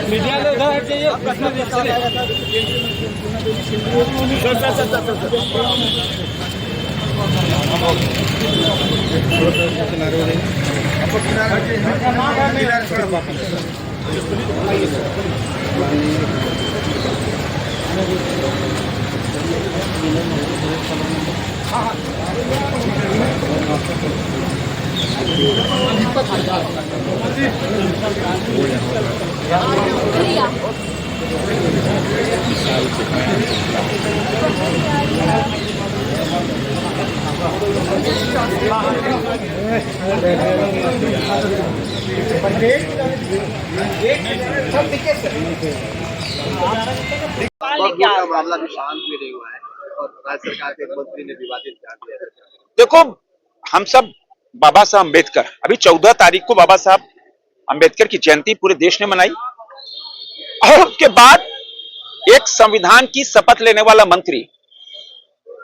Media में उधर हट जाइए। का मामला भी शांत भी नहीं हुआ है और राज्य सरकार के मंत्री ने विवादित बयान दिया है। देखो, हम सब बाबा साहब अम्बेडकर, अभी 14 तारीख को बाबा साहब अम्बेडकर की जयंती पूरे देश ने मनाई और उसके बाद एक संविधान की शपथ लेने वाला मंत्री,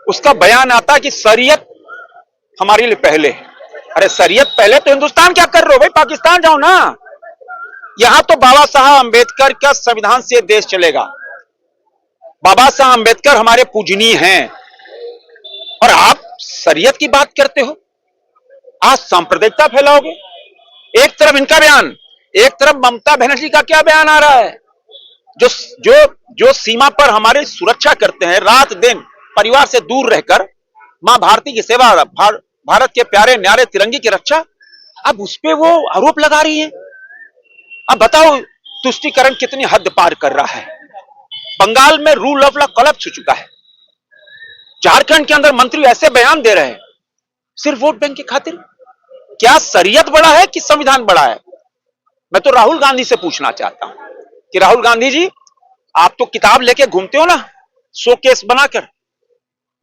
उसका बयान आता कि शरीयत हमारे लिए पहले है। अरे शरीयत पहले तो हिंदुस्तान क्या कर रहे हो भाई, पाकिस्तान जाओ ना। यहां तो बाबा साहब अम्बेडकर का संविधान से देश चलेगा। बाबा साहब अम्बेडकर हमारे पूजनीय हैं और आप शरीयत की बात करते हो। आज सांप्रदायिकता फैलाओगे। एक तरफ इनका बयान, एक तरफ ममता बनर्जी का क्या बयान आ रहा है, जो जो जो सीमा पर हमारी सुरक्षा करते हैं, रात दिन परिवार से दूर रहकर मां भारती की सेवा, भारत के प्यारे न्यारे तिरंगे की रक्षा। अब उस पे वो आरोप लगा रही है। अब बताओ तुष्टीकरण कितनी हद पार कर रहा है। बंगाल में रूल ऑफ लॉ कोलैप्स हो चुका है। झारखंड के अंदर मंत्री ऐसे बयान दे रहे हैं सिर्फ वोट बैंक की खातिर। क्या शरीयत बड़ा है कि संविधान बड़ा है? मैं तो राहुल गांधी से पूछना चाहता हूं कि राहुल गांधी जी, आप तो किताब लेके घूमते हो ना शोकेस बनाकर,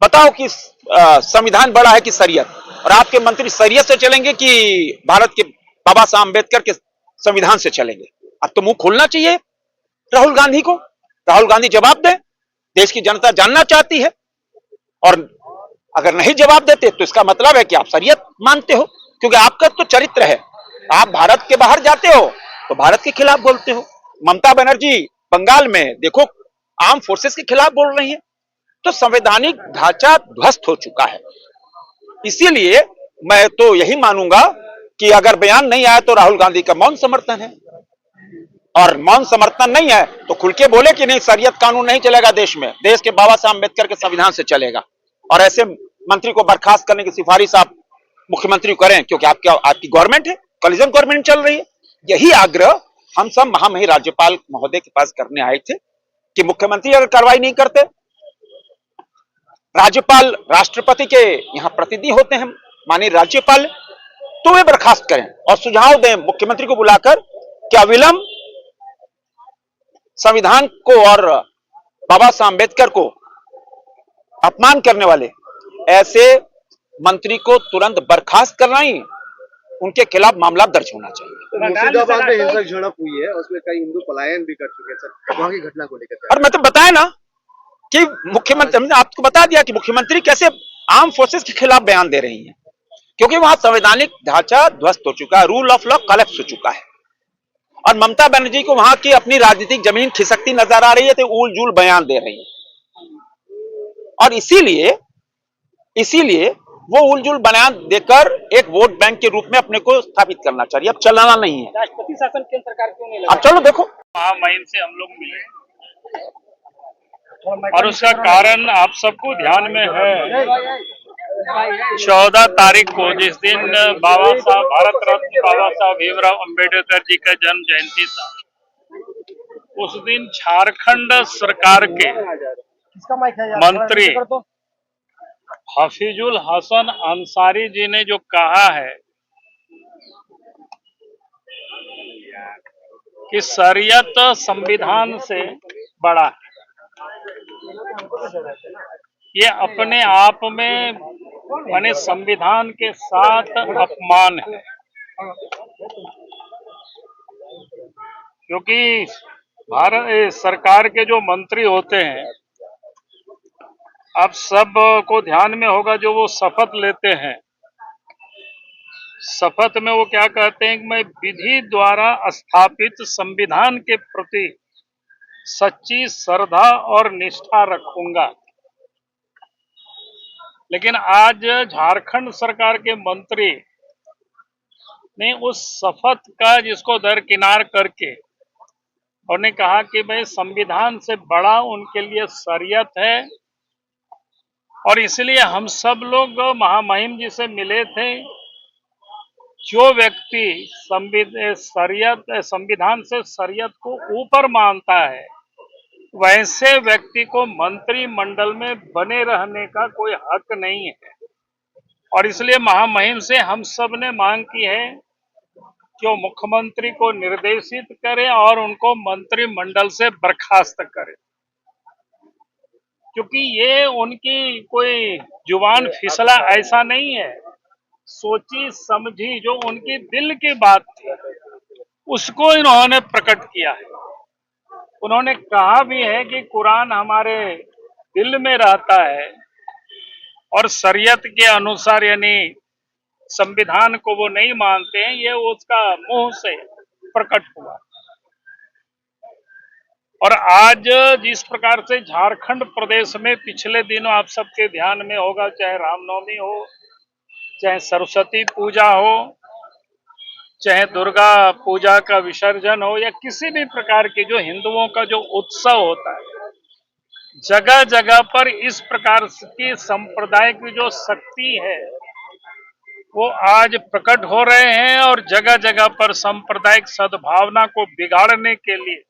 बताओ कि संविधान बड़ा है कि शरीयत? और आपके मंत्री शरीयत से चलेंगे कि भारत के बाबा साहब अम्बेडकर के संविधान से चलेंगे? अब तो मुंह खोलना चाहिए राहुल गांधी को। राहुल गांधी जवाब दें, देश की जनता जानना चाहती है। और अगर नहीं जवाब देते तो इसका मतलब है कि आप शरीयत मानते हो, क्योंकि आपका तो चरित्र है। आप भारत के बाहर जाते हो तो भारत के खिलाफ बोलते हो। ममता बनर्जी बंगाल में देखो आर्म फोर्सेस के खिलाफ बोल रही है। तो संवैधानिक ढांचा ध्वस्त हो चुका है। इसीलिए मैं तो यही मानूंगा कि अगर बयान नहीं आया तो राहुल गांधी का मौन समर्थन है, और मौन समर्थन नहीं है तो खुल के बोले कि नहीं शरीयत कानून नहीं चलेगा देश में, देश के बाबा साहब अम्बेडकर के संविधान से चलेगा। और ऐसे मंत्री को बर्खास्त करने की सिफारिश आप मुख्यमंत्री को करें, क्योंकि आपकी गवर्नमेंट है, कोलिजन गवर्नमेंट चल रही है। यही आग्रह हम सब महामहिम राज्यपाल महोदय के पास करने आए थे कि मुख्यमंत्री अगर कार्रवाई नहीं करते, राज्यपाल राष्ट्रपति के यहां प्रतिनिधि होते हैं माननीय राज्यपाल, तो वे बर्खास्त करें और सुझाव दें मुख्यमंत्री को बुलाकर कि अविलंब संविधान को और बाबा साहब अम्बेडकर को अपमान करने वाले ऐसे मंत्री को तुरंत बर्खास्त करना ही, उनके खिलाफ मामला दर्ज होना चाहिए। मुर्शिदाबाद में हिंसक झड़प हुई है, उसमें कई हिंदू पलायन भी कर चुके हैं सर, वहां की घटना को लेकर। और मैं तो बताया ना कि मुख्यमंत्री, हमने आपको बता दिया कि मुख्यमंत्री कैसे आर्म फोर्सेस के खिलाफ बयान दे रही हैं, क्योंकि वहां संवैधानिक ढांचा ध्वस्त हो चुका है, रूल ऑफ लॉ कोलैप्स हो चुका है। और ममता बनर्जी को वहां की अपनी राजनीतिक जमीन खिसकती नजर आ रही है, तो उल जूल बयान दे रही है। और इसीलिए वो उलझुल बयान देकर एक वोट बैंक के रूप में अपने को स्थापित करना चाहिए। अब चलाना नहीं है। राष्ट्रपति शासन केंद्र सरकार क्यों नहीं लगा? अब चलो देखो, महामहिम से हम लोग मिले और उसका कारण आप सबको ध्यान में है। 14 तारीख को जिस दिन बाबा साहब, भारत रत्न बाबा साहब भीमराव अंबेडकर जी का जन्म जयंती था, उस दिन झारखंड सरकार के मंत्री हफीजुल हसन अंसारी जी ने जो कहा है कि शरीयत संविधान से बड़ा है, ये अपने आप में माने संविधान के साथ अपमान है, क्योंकि भारत सरकार के जो मंत्री होते हैं, आप सब को ध्यान में होगा, जो वो शपथ लेते हैं, शपथ में वो क्या कहते हैं कि मैं विधि द्वारा स्थापित संविधान के प्रति सच्ची श्रद्धा और निष्ठा रखूंगा। लेकिन आज झारखंड सरकार के मंत्री ने उस शपथ का जिसको दरकिनार करके उन्होंने कहा कि भाई संविधान से बड़ा उनके लिए शरीयत है, और इसलिए हम सब लोग महामहिम जी से मिले थे। जो व्यक्ति संविधान से शरीयत को ऊपर मानता है, वैसे व्यक्ति को मंत्रिमंडल में बने रहने का कोई हक नहीं है। और इसलिए महामहिम से हम सब ने मांग की है कि वो मुख्यमंत्री को निर्देशित करें और उनको मंत्रिमंडल से बर्खास्त करें, क्योंकि ये उनकी कोई जुबान फिसला ऐसा नहीं है। सोची समझी जो उनकी दिल की बात थी, उसको इन्होंने प्रकट किया है। उन्होंने कहा भी है कि कुरान हमारे दिल में रहता है और शरीयत के अनुसार यानी संविधान को वो नहीं मानते हैं, ये उसका मुंह से प्रकट हुआ। और आज जिस प्रकार से झारखंड प्रदेश में पिछले दिनों आप सबके ध्यान में होगा, चाहे रामनवमी हो, चाहे सरस्वती पूजा हो, चाहे दुर्गा पूजा का विसर्जन हो, या किसी भी प्रकार की जो हिंदुओं का जो उत्सव होता है, जगह जगह पर इस प्रकार की संप्रदाय की जो शक्ति है वो आज प्रकट हो रहे हैं। और जगह जगह पर सांप्रदायिक सद्भावना को बिगाड़ने के लिए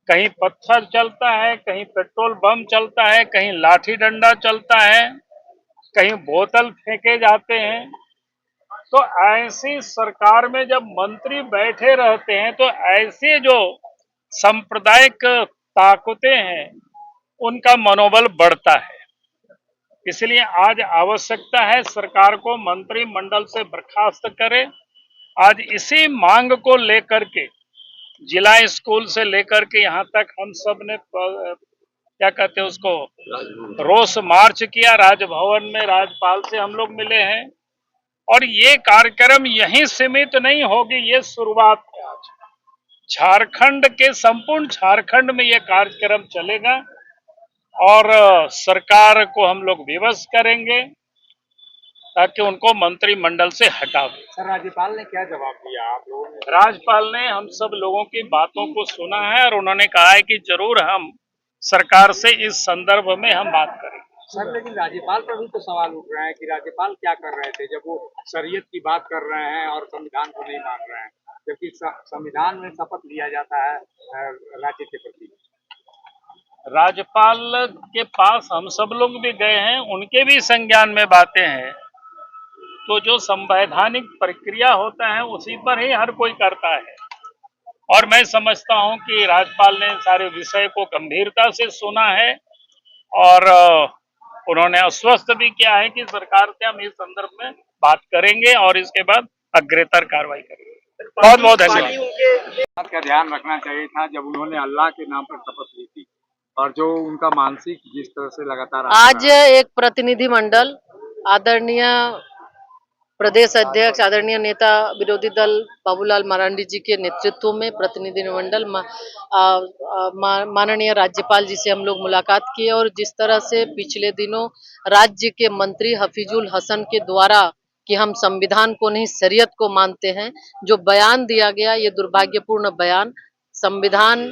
कहीं पत्थर चलता है, कहीं पेट्रोल बम चलता है, कहीं लाठी डंडा चलता है, कहीं बोतल फेंके जाते हैं। तो ऐसी सरकार में जब मंत्री बैठे रहते हैं तो ऐसे जो सांप्रदायिक ताकतें हैं उनका मनोबल बढ़ता है। इसलिए आज आवश्यकता है सरकार को मंत्रिमंडल से बर्खास्त करे। आज इसी मांग को लेकर के जिला स्कूल से लेकर के यहाँ तक हम सब ने क्या कहते हैं उसको रोष मार्च किया। राजभवन में राज्यपाल से हम लोग मिले हैं, और ये कार्यक्रम यहीं सीमित नहीं होगी, ये शुरुआत है। आज झारखंड के संपूर्ण झारखंड में ये कार्यक्रम चलेगा और सरकार को हम लोग विवश करेंगे ताकि उनको मंत्रिमंडल से हटा दें। सर, राज्यपाल ने क्या जवाब दिया आप लोगों ने? राज्यपाल ने हम सब लोगों की बातों को सुना है और उन्होंने कहा है कि जरूर हम सरकार से इस संदर्भ में हम बात करेंगे। सर, लेकिन राज्यपाल पर भी तो सवाल उठ रहे हैं कि राज्यपाल क्या कर रहे थे जब वो शरीयत की बात कर रहे हैं और संविधान को नहीं मान रहे हैं, जबकि संविधान में शपथ लिया जाता है राज्य के प्रति। राज्यपाल के पास हम सब लोग भी गए हैं, उनके भी संज्ञान में बातें हैं। तो जो संवैधानिक प्रक्रिया होता है उसी पर ही हर कोई करता है, और मैं समझता हूं कि राज्यपाल ने सारे विषय को गंभीरता से सुना है और उन्होंने आश्वस्त भी किया है कि सरकार से हम इस संदर्भ में बात करेंगे और इसके बाद अग्रेतर कार्रवाई करेंगे। बहुत बहुत धन्यवाद। बात का ध्यान रखना चाहिए था जब उन्होंने अल्लाह के नाम पर शपथ ली थी, और जो उनका मानसिक जिस तरह से लगातार आज एक प्रतिनिधि मंडल आदरणीय प्रदेश अध्यक्ष आदरणीय नेता विरोधी दल बाबूलाल मरांडी जी के नेतृत्व में प्रतिनिधि मंडल माननीय राज्यपाल जी से हम लोग मुलाकात किए, और जिस तरह से पिछले दिनों राज्य के मंत्री हफीजुल हसन के द्वारा कि हम संविधान को नहीं शरीयत को मानते हैं, जो बयान दिया गया ये दुर्भाग्यपूर्ण बयान। संविधान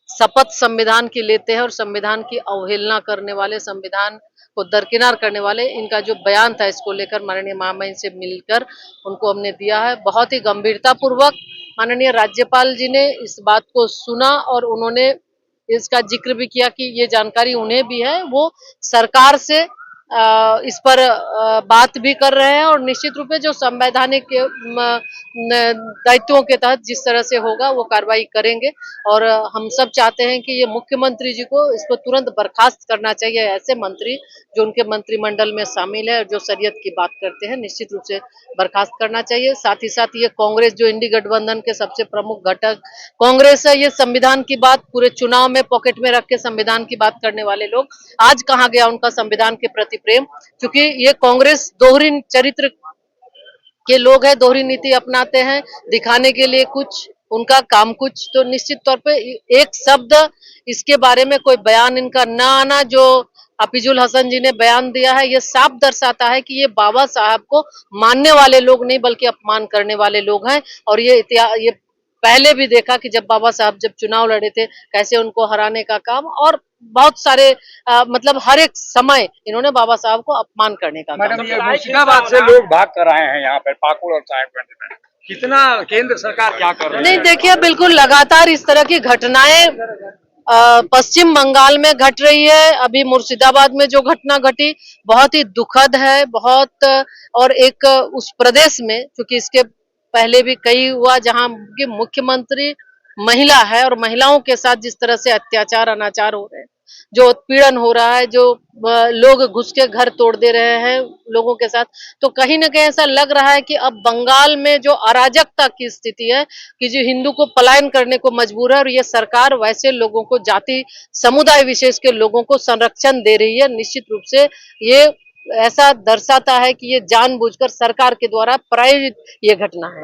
शपथ संविधान की लेते हैं और संविधान की अवहेलना करने वाले, संविधान को दरकिनार करने वाले, इनका जो बयान था इसको लेकर माननीय महामहिम से मिलकर उनको हमने दिया है। बहुत ही गंभीरता पूर्वक माननीय राज्यपाल जी ने इस बात को सुना और उन्होंने इसका जिक्र भी किया कि ये जानकारी उन्हें भी है, वो सरकार से इस पर बात भी कर रहे हैं और निश्चित रूप से जो संवैधानिक दायित्वों के तहत जिस तरह से होगा वो कार्रवाई करेंगे। और हम सब चाहते हैं कि ये मुख्यमंत्री जी को इसको तुरंत बर्खास्त करना चाहिए। ऐसे मंत्री जो उनके मंत्रिमंडल में शामिल है और जो शरीयत की बात करते हैं, निश्चित रूप से बर्खास्त करना चाहिए। साथ ही साथ ये कांग्रेस जो इंडी गठबंधन के सबसे प्रमुख घटक कांग्रेस है, ये संविधान की बात पूरे चुनाव में पॉकेट में रख के संविधान की बात करने वाले लोग, आज कहाँ गया उनका संविधान के प्रति प्रेम? क्योंकि ये कांग्रेस दोहरी चरित्र के लोग हैं, दोहरी नीति अपनाते हैं, दिखाने के लिए कुछ, उनका काम कुछ। तो निश्चित तौर पे एक शब्द इसके बारे में कोई बयान इनका ना आना, जो हफीजुल हसन जी ने बयान दिया है, ये साफ दर्शाता है कि ये बाबा साहब को मानने वाले लोग नहीं बल्कि अपमान करने वाले लोग हैं। और ये पहले भी देखा कि जब बाबा साहब जब चुनाव लड़े थे, कैसे उनको हराने का काम, और बहुत सारे मतलब हर एक समय इन्होंने बाबा साहब को अपमान करने का काम। मैडम, ये मुर्शिदाबाद से लोग भाग कर आए हैं यहाँ पर पाकुड़ और साहेबगंज में, कितना केंद्र सरकार क्या कर रही है? नहीं, देखिए, बिल्कुल लगातार इस तरह की घटनाएं पश्चिम बंगाल में घट रही है। अभी मुर्शिदाबाद में जो घटना घटी बहुत ही दुखद है, बहुत। और एक उस प्रदेश में, क्योंकि इसके पहले भी कई हुआ जहां की मुख्यमंत्री महिला है और महिलाओं के साथ जिस तरह से अत्याचार अनाचार हो रहे हैं, जो उत्पीड़न हो रहा है, जो लोग घुस के घर तोड़ दे रहे हैं लोगों के साथ, तो कहीं ना कहीं ऐसा लग रहा है कि अब बंगाल में जो अराजकता की स्थिति है कि जो हिंदू को पलायन करने को मजबूर है, और ये सरकार वैसे लोगों को, जाति समुदाय विशेष के लोगों को संरक्षण दे रही है। निश्चित रूप से ये ऐसा दर्शाता है कि ये जानबूझकर सरकार के द्वारा प्रायोजित ये घटना है।